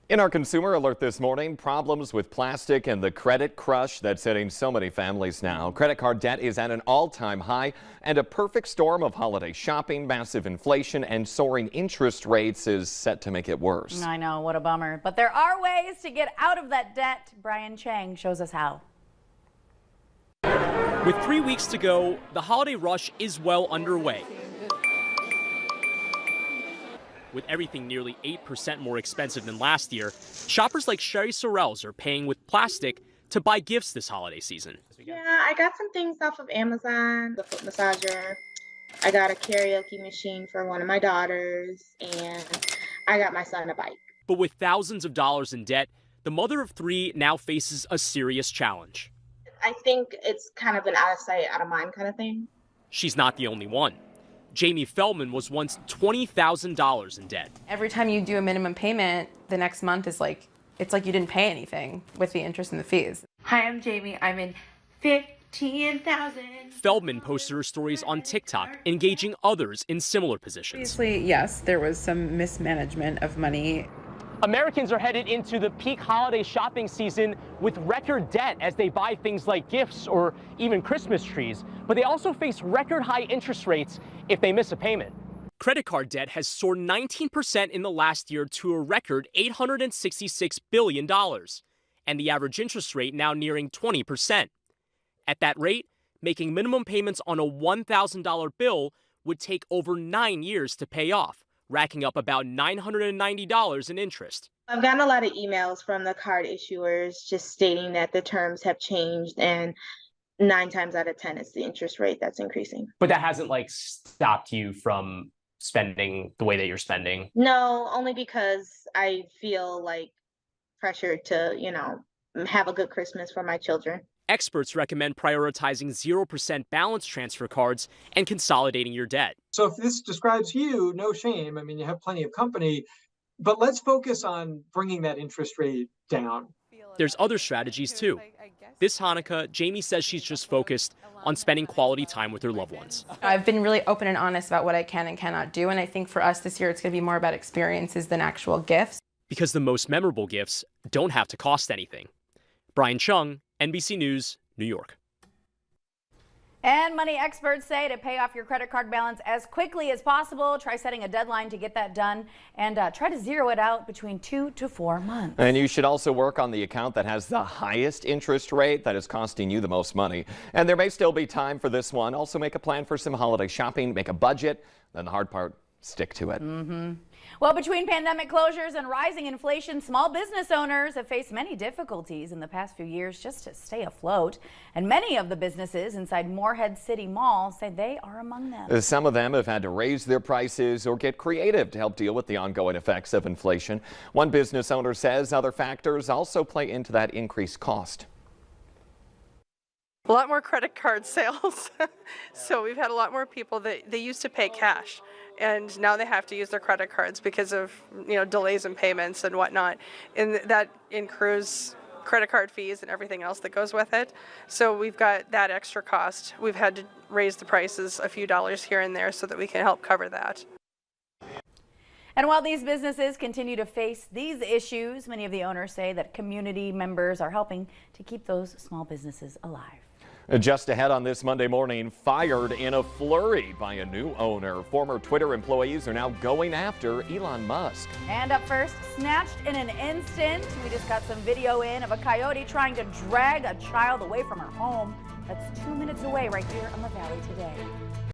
In our consumer alert this morning, problems with plastic and the credit crush that's hitting so many families now. Credit card debt is at an all-time high, and a perfect storm of holiday shopping, massive inflation, and soaring interest rates is set to make it worse. I know, what a bummer. But there are ways to get out of that debt. Brian Chang shows us how. With 3 weeks to go, the holiday rush is well underway. With everything nearly 8% more expensive than last year, shoppers like Sherry Sorrells are paying with plastic to buy gifts this holiday season. Yeah, I got some things off of Amazon, the foot massager. I got a karaoke machine for one of my daughters, and I got my son a bike. But with thousands of dollars in debt, the mother of three now faces a serious challenge. I think it's kind of an out of sight, out of mind kind of thing. She's not the only one. Jamie Feldman was once $20,000 in debt. Every time you do a minimum payment, the next month is it's like you didn't pay anything with the interest and the fees. Hi, I'm Jamie. I'm in 15,000. Feldman posted her stories on TikTok, engaging others in similar positions. Obviously, yes, there was some mismanagement of money. Americans are headed into the peak holiday shopping season with record debt as they buy things like gifts or even Christmas trees, but they also face record high interest rates if they miss a payment. Credit card debt has soared 19% in the last year to a record $866 billion, and the average interest rate now nearing 20%. At that rate, making minimum payments on a $1,000 bill would take over 9 years to pay off, racking up about $990 in interest. I've gotten a lot of emails from the card issuers just stating that the terms have changed, and 9 times out of 10 it's the interest rate that's increasing. But that hasn't stopped you from spending the way that you're spending? No, only because I feel pressured to, have a good Christmas for my children. Experts recommend prioritizing 0% balance transfer cards and consolidating your debt. So if this describes you, no shame. I mean, you have plenty of company, but let's focus on bringing that interest rate down. There's other strategies too. This Hanukkah, Jamie says she's just focused on spending quality time with her loved ones. I've been really open and honest about what I can and cannot do, and I think for us this year it's going to be more about experiences than actual gifts. Because the most memorable gifts don't have to cost anything. Brian Chung, NBC News, New York. And money experts say to pay off your credit card balance as quickly as possible. Try setting a deadline to get that done, and try to zero it out between 2 to 4 months. And you should also work on the account that has the highest interest rate that is costing you the most money. And there may still be time for this one. Also make a plan for some holiday shopping, make a budget. Then the hard part, stick to it. Well, between pandemic closures and rising inflation, small business owners have faced many difficulties in the past few years just to stay afloat. And many of the businesses inside Morehead City Mall say they are among them. Some of them have had to raise their prices or get creative to help deal with the ongoing effects of inflation. One business owner says other factors also play into that increased cost. A lot more credit card sales. So we've had a lot more people that they used to pay cash, and now they have to use their credit cards because of delays in payments and whatnot, and that incurs credit card fees and everything else that goes with it. So we've got that extra cost. We've had to raise the prices a few dollars here and there so that we can help cover that. And while these businesses continue to face these issues, many of the owners say that community members are helping to keep those small businesses alive. Just ahead on this Monday morning, fired in a flurry by a new owner. Former Twitter employees are now going after Elon Musk. And up first, snatched in an instant. We just got some video in of a coyote trying to drag a child away from her home. That's 2 minutes away right here on the Valley Today.